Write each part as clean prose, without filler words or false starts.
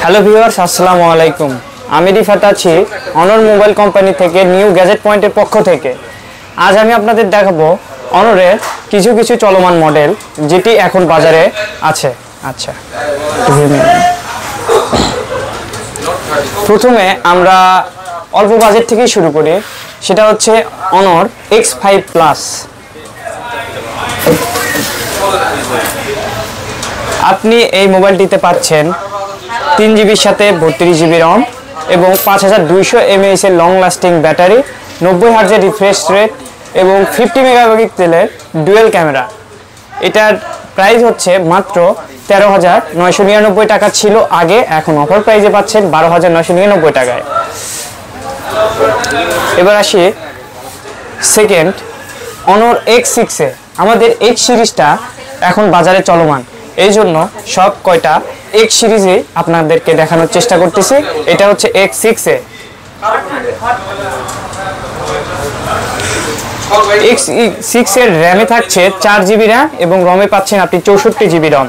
Hello viewers, আসসালামু আলাইকুম। আমি রিফাত আছি অনর মোবাইল কোম্পানি থেকে, নিউ গ্যাজেট পয়েন্টের পক্ষ থেকে। আজ আমি আপনাদের দেখাবো অনরের কিছু কিছু চলমান মডেল যেটি এখন বাজারে আছে। আচ্ছা, প্রথমে আমরা অল্প বাজেট থেকেই শুরু করি, সেটা হচ্ছে অনর X5 প্লাস। আপনি এই মোবাইলটিতে পাচ্ছেন 3GB সাথে 32GB রম এবং 5200 mAh এর লং লাস্টিং ব্যাটারি, 90 হার্জের রিফ্রেশ রেট এবং 50 মেগাপিক্সেলের ডুয়েল ক্যামেরা। এটার প্রাইস হচ্ছে মাত্র 13,999 টাকা ছিল আগে, এখন অফার প্রাইসে পাচ্ছেন 12,999 টাকায়। এবার আসি সেকেন্ড অনর X6-এ। আমাদের X সিরিজটা এখন বাজারে চলমান, এই জন্য সব কয়টা X সিরিজে আপনাদেরকে দেখানোর চেষ্টা করতেছি। এটা হচ্ছে X6-এ। X6-এর র্যামে থাকছে 4GB র্যাম এবং রমে পাচ্ছেন আপনি 64GB রম।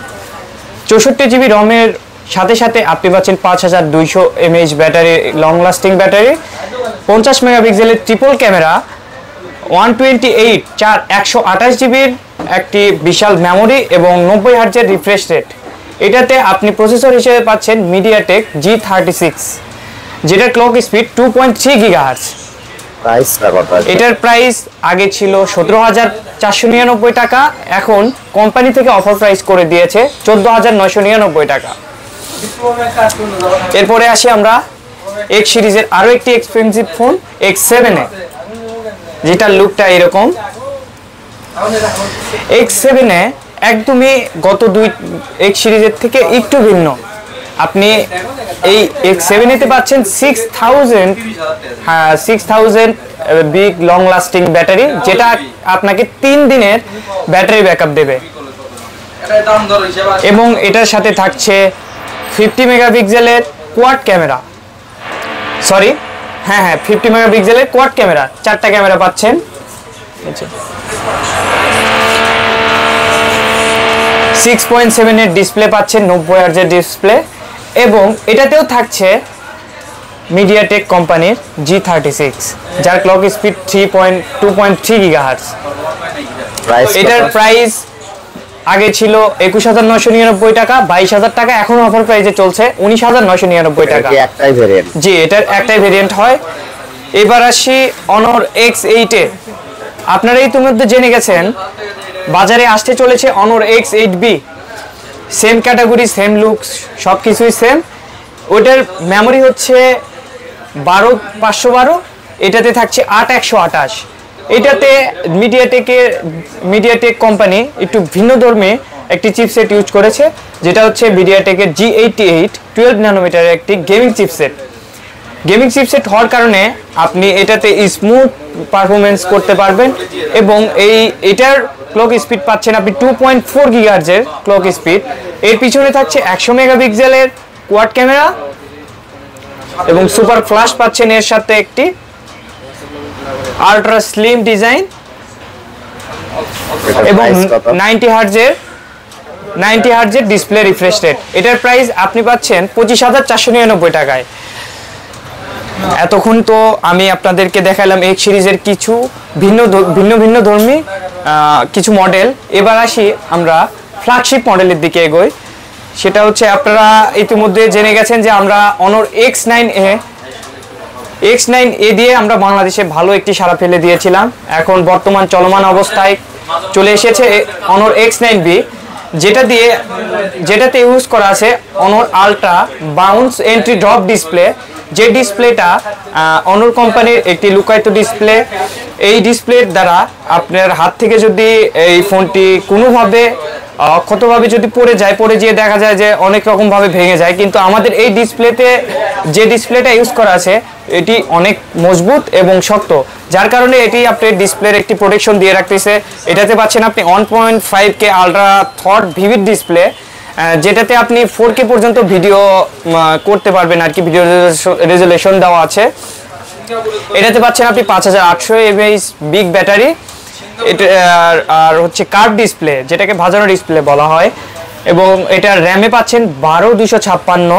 64GB রমের সাথে সাথে আপনি পাচ্ছেন 5200 mAh battery, long lasting battery, 50 মেগাপিক্সেলের ট্রিপল ক্যামেরা, 128/128GBর একটি বিশাল মেমোরি এবং 90 হার্জের রিফ্রেশ রেট। এটাতে আপনি প্রসেসর হিসেবে পাচ্ছেন মিডিয়াটেক G36, যেটার ক্লক স্পিড 2.3 GHz। এটার প্রাইস আগে ছিল 17,499 টাকা, এখন কোম্পানি থেকে অফার প্রাইস করে দিয়েছে 14,999 টাকা। এরপরে আসি আমরা X সিরিজের আরো একটি এক্সপেন্সিভ ফোন X7-এ, যেটার লুকটা এরকম। X7-এ একদমই গত দুই X সিরিজের থেকে একটু ভিন্ন। আপনি এই X7-এতে পাচ্ছেন 6000 বিগ লং লাস্টিং ব্যাটারি, যেটা আপনাকে 3 দিনের ব্যাটারি ব্যাকআপ দেবে এবং এটার সাথে থাকছে 50 মেগাপিক্সেলের কোয়াড ক্যামেরা। 50 মেগাপিক্সেলের কোয়াড ক্যামেরা, 4টা ক্যামেরা পাচ্ছেন। 6.7 এর ডিসপ্লে পাচ্ছেন, 90 হার্জের ডিসপ্লে এবং এটাতেও থাকছে মিডিয়াটেক কোম্পানির G36, যার ক্লক স্পিড 2.3 GHz। এটার প্রাইস আগে ছিল 21,999 টাকা, 22,000 টাকা, এখন অফার প্রাইসে চলছে 19,999 টাকা। জি, এটার একটাই ভেরিয়েন্ট হয়। এবার আসি অনর X8-এ। আপনারা ইতিমধ্যে জেনে গেছেন বাজারে আসতে চলেছে অনর X8B। Same category, same looks, সব কিছুই সেম। ওইটার মেমোরি হচ্ছে 12/512, এটাতে থাকছে 8/128। এটাতে মিডিয়াটেক কোম্পানি একটু ভিন্ন ধর্মী একটি চিপসেট ইউজ করেছে, যেটা হচ্ছে মিডিয়াটেকের G88 12 ন্যানোমিটারের একটি গেমিং চিপসেট হওয়ার কারণে আপনি এটাতে স্মুথ পারফরমেন্স করতে পারবেন এবং এটার ক্লক স্পিড পাচ্ছেন আপনি 2.4 GHz এর ক্লক স্পিড। এর পিছনে থাকছে 100 মেগাপিক্সেলের কোয়াড ক্যামেরা এবং সুপার ফ্ল্যাশ পাচ্ছেন এর সাথে একটি আল্ট্রা স্লিম ডিজাইন এবং 90 হার্জের ডিসপ্লে রিফ্রেশ রেট। এটার প্রাইস আপনি পাচ্ছেন 25,499 টাকায়। এতক্ষণ তো আমি আপনাদেরকে দেখালাম X সিরিজের কিছু ভিন্ন ধর্মী কিছু মডেল। এবার আসি আমরা ফ্ল্যাগশিপ মডেলের দিকে এগোই। সেটা হচ্ছে আপনারা ইতিমধ্যে জেনে গেছেন যে আমরা অনর X9A দিয়ে আমরা বাংলাদেশে ভালো একটি সাড়া ফেলে দিয়েছিলাম। এখন বর্তমান চলমান অবস্থায় চলে এসেছে অনর X9B, যেটাতে ইউজ করা আছে অনর ultra bounce entry drop display, যে ডিসপ্লেটা অনর কোম্পানির একটি লুকায়িত ডিসপ্লে। এই ডিসপ্লের দ্বারা আপনার হাত থেকে যদি এই ফোনটি কোনোভাবে অক্ষতভাবে যদি পড়ে যেয়ে দেখা যায় যে অনেক রকমভাবে ভেঙে যায়, কিন্তু আমাদের এই ডিসপ্লেতে যে ডিসপ্লেটা ইউজ করা আছে এটি অনেক মজবুত এবং শক্ত, যার কারণে এটি আপনার ডিসপ্লের একটি প্রোটেকশন দিয়ে রাখতেছে। এটাতে পাচ্ছেন আপনি 1.5K ultra thought vivid display, যেটাতে আপনি 4K পর্যন্ত ভিডিও করতে পারবেন আর কি, ভিডিও রেজুলেশন দেওয়া আছে। এটাতে পাচ্ছেন আপনি 5800 mAh বিগ ব্যাটারি, আর হচ্ছে কার্ভ ডিসপ্লে, যেটাকে ভাজানো ডিসপ্লে বলা হয়, এবং এটার র্যামে পাচ্ছেন 12256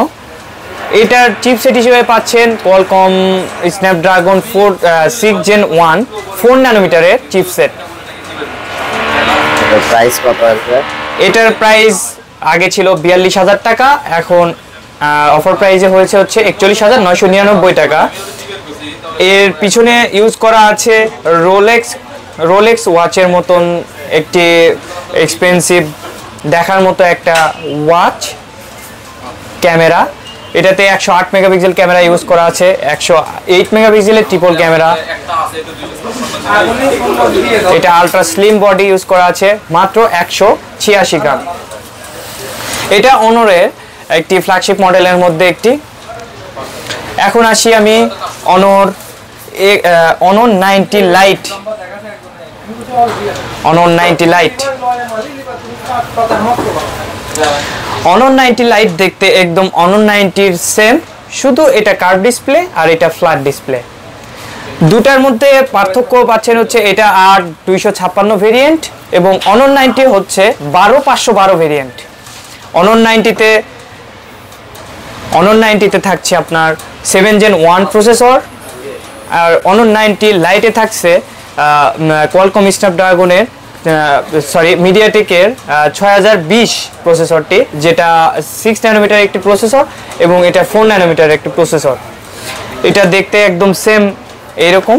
এটার চিপসেট হিসেবে পাচ্ছেন কোয়ালকম স্ন্যাপড্রাগন 6 Gen 1 4 ন্যানোমিটারের চিপসেট। এটার প্রাইস কত আছে? এটার প্রাইস আগে ছিল 42,000 টাকা, এখন অফার প্রাইসে হয়েছে হচ্ছে 41,999 টাকা। এর পিছনে ইউজ করা আছে রোলেক্স ওয়াচের মতন একটি এক্সপেন্সিভ দেখার মতো একটা ওয়াচ ক্যামেরা। এটাতে 108 মেগাপিক্সেল ক্যামেরা ইউজ করা আছে, 108 মেগাপিক্সেলের ট্রিপল ক্যামেরা। এটা আলট্রা স্লিম বডি ইউজ করা আছে, মাত্র 186 গ্রাম। এটা অনরের একটি ফ্ল্যাগশিপ মডেলের মধ্যে একটি। এখন আসি আমি অনর 90 লাইট। অনর 90 লাইট অনর 90 লাইট দেখতে একদম অনর 90 সেম, শুধু এটা কার্ভ ডিসপ্লে আর এটা ফ্ল্যাট ডিসপ্লে। দুটার মধ্যে পার্থক্য পাচ্ছেন হচ্ছে এটা 8/256 ভেরিয়েন্ট এবং অনর 90 হচ্ছে 12/512 ভেরিয়েন্ট। অনর 90তে থাকছে আপনার 7 Gen 1 প্রসেসর, আর অনর 90 লাইটে থাকছে কোয়ালকম স্ন্যাপড্রাগনের মিডিয়াটেকের 6020 প্রসেসরটি, যেটা 6 ন্যানোমিটার একটি প্রসেসর এবং এটা 4 ন্যানোমিটার একটি প্রসেসর। এটা দেখতে একদম সেম এইরকম।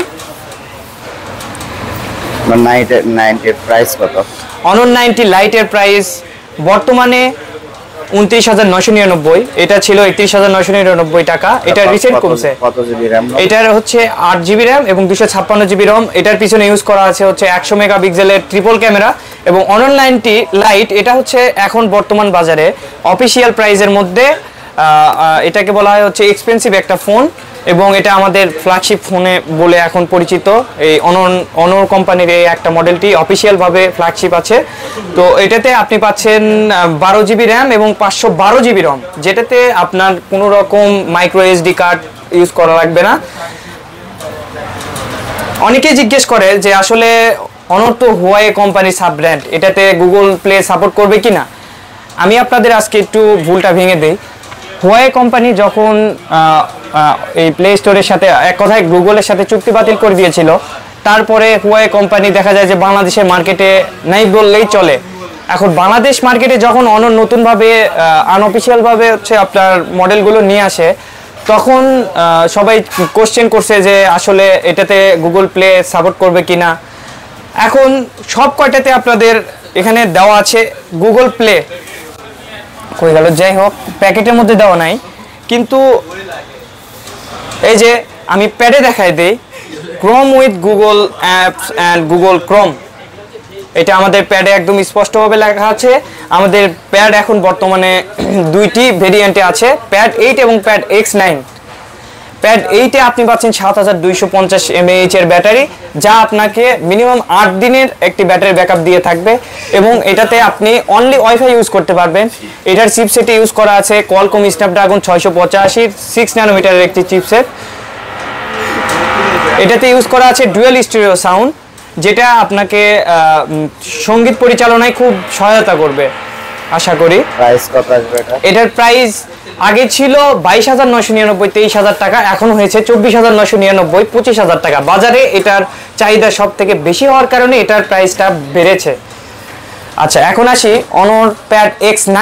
অনর 90 প্রাইস কত? অনর 90 লাইটের প্রাইস বর্তমানে 29,999, এটা ছিল 31,999 টাকা। এটা রিসেন্ট কমছে। কত জিবি র‍্যাম? এটার হচ্ছে 8 জিবি র‍্যাম এবং 256 জিবি রম। এটার পিছনে ইউজ করা আছে হচ্ছে 100 মেগাপিক্সেলের ট্রিপল ক্যামেরা এবং অনর 90 লাইট এটা হচ্ছে এখন বর্তমান বাজারে অফিসিয়াল প্রাইসের মধ্যে এটাকে বলা হয় হচ্ছে এক্সপেন্সিভ একটা ফোন এবং এটা আমাদের ফ্ল্যাগশিপ ফোনে বলে এখন পরিচিত। এই অনর কোম্পানির এই একটা মডেলটি অফিসিয়ালভাবে ফ্ল্যাগশিপ আছে। তো এটাতে আপনি পাচ্ছেন 12 জিবি র্যাম এবং 512 জিবি রম, যেটাতে আপনার কোনো রকম মাইক্রো এসডি কার্ড ইউজ করা লাগবে না। অনেকেই জিজ্ঞেস করে যে আসলে অনর তো হুয়াওয়ে কোম্পানির সাব ব্র্যান্ড, এটাতে গুগল প্লে সাপোর্ট করবে কিনা। আমি আপনাদের আজকে একটু ভুলটা ভেঙে দেই। হুয়াওয়ে কোম্পানি যখন এই প্লে স্টোরের সাথে এক কথায় গুগলের সাথে চুক্তি বাতিল করে দিয়েছিল, তারপরে হুয়াওয়ে কোম্পানি দেখা যায় যে বাংলাদেশের মার্কেটে নাই বললেই চলে। এখন বাংলাদেশ মার্কেটে যখন অনর নতুনভাবে আনঅফিসিয়ালভাবে হচ্ছে আপনার মডেলগুলো নিয়ে আসে, তখন সবাই কোশ্চেন করছে যে আসলে এটাতে গুগল প্লে সাপোর্ট করবে কিনা। এখন সব কয়টাতে আপনাদের এখানে দেওয়া আছে গুগল প্লে, কই গেল, যাই হোক প্যাকেটের মধ্যে দেওয়া নাই, কিন্তু এই যে আমি প্যাডে দেখাই দিই, Chrome with Google apps and Google Chrome. এটা আমাদের প্যাডে একদম স্পষ্টভাবে লেখা আছে। আমাদের প্যাড এখন বর্তমানে দুইটি ভেরিয়েন্টে আছে, প্যাড 8 এবং প্যাড X9। প্যাড 8-এ আপনি পাচ্ছেন 7250 mAh এর ব্যাটারি, যা আপনাকে মিনিমাম 8 দিনের একটি ব্যাটারি ব্যাকআপ দিয়ে থাকবে এবং এটাতে আপনি অনলি ওয়াইফাই ইউজ করতে পারবেন। এটার চিপসেটে ইউজ করা আছে কোয়ালকম স্ন্যাপড্রাগন 685 6 ন্যানোমিটারের একটি চিপসেট। এটাতে ইউজ করা আছে ডুয়াল স্টেরিও সাউন্ড, যেটা আপনাকে সঙ্গীত পরিচালনায় খুব সহায়তা করবে আশা করি। প্রাইস কত আসবে এটা? এটার প্রাইস আগে ছিল 22,999 23,000 টাকা, এখন হয়েছে 24,999 25,000 টাকা। বাজারে এটার চাহিদা সব থেকে বেশি হওয়ার কারণে এটার প্রাইসটা বেড়েছে। আচ্ছা, এখন আসি অনর প্যাড X9,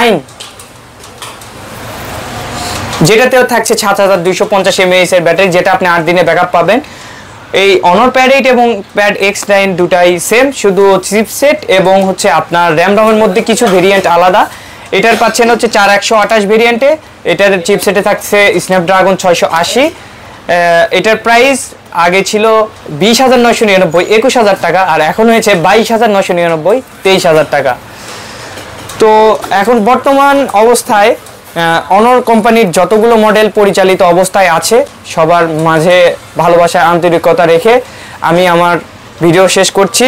যেটাতেও থাকছে 7250 mAh এর ব্যাটারি, যেটা আপনি 8 দিনে ব্যাকআপ পাবেন। এই অনর প্যাড 8 এবং প্যাড X9 দুটাই সেম, শুধু চিপসেট এবং হচ্ছে আপনার র্যাম রমের মধ্যে কিছু ভেরিয়েন্ট আলাদা। এটার পাচ্ছেন হচ্ছে 4128 ভেরিয়েন্টে, এটার চিপসেটে থাকছে স্ন্যাপড্রাগন 680। এটার প্রাইস আগে ছিল 20,999 21,000 টাকা, আর এখন হয়েছে 22,999 23,000 টাকা। তো এখন বর্তমান অবস্থায় অনর কোম্পানির যতগুলো মডেল পরিচালিত অবস্থায় আছে, সবার মাঝে ভালোবাসা আন্তরিকতা রেখে আমি আমার ভিডিও শেষ করছি।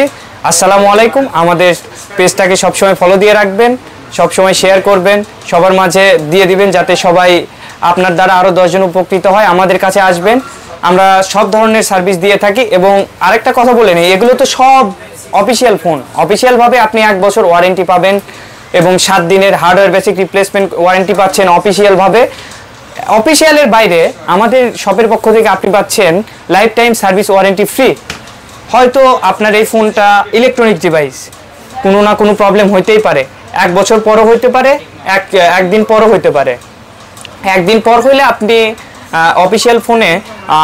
আসসালামু আলাইকুম। আমাদের পেজটাকে সবসময় ফলো দিয়ে রাখবেন, সবসময় শেয়ার করবেন, সবার মাঝে দিয়ে দিবেন, যাতে সবাই আপনার দ্বারা আরও 10 জন উপকৃত হয়। আমাদের কাছে আসবেন, আমরা সব ধরনের সার্ভিস দিয়ে থাকি। এবং আরেকটা কথা বলে নিই, এগুলো তো সব অফিসিয়াল ফোন, অফিসিয়ালভাবে আপনি 1 বছর ওয়ারেন্টি পাবেন এবং 7 দিনের হার্ডওয়্যার বেসিক রিপ্লেসমেন্ট ওয়ারেন্টি পাচ্ছেন অফিসিয়ালভাবে। অফিসিয়ালের বাইরে আমাদের শপের পক্ষ থেকে আপনি পাচ্ছেন life time service warranty free. হয়তো আপনার এই ফোনটা ইলেকট্রনিক ডিভাইস, কোনো না কোনো প্রবলেম হইতেই পারে, 1 বছর পরও হইতে পারে, একদিন পরও হইতে পারে। একদিন পর হইলে আপনি অফিসিয়াল ফোনে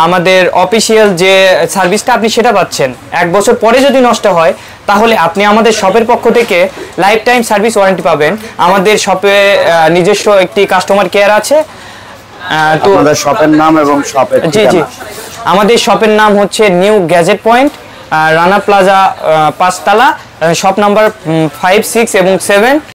আমাদের অফিসিয়াল যে সার্ভিসটা আপনি সেটা পাচ্ছেন। 1 বছর পরে যদি নষ্ট হয় তাহলে আপনি আমাদের শপের পক্ষ থেকে লাইফ টাইম সার্ভিস ওয়ারেন্টি পাবেন। আমাদের শপে নিজস্ব একটি কাস্টমার কেয়ার আছে। তো আপনাদের শপের নাম এবং শপের জি জি, আমাদের শপের নাম হচ্ছে new gadget point, Rana plaza 5 তলা, শপ নাম্বার 5, 6 এবং 7।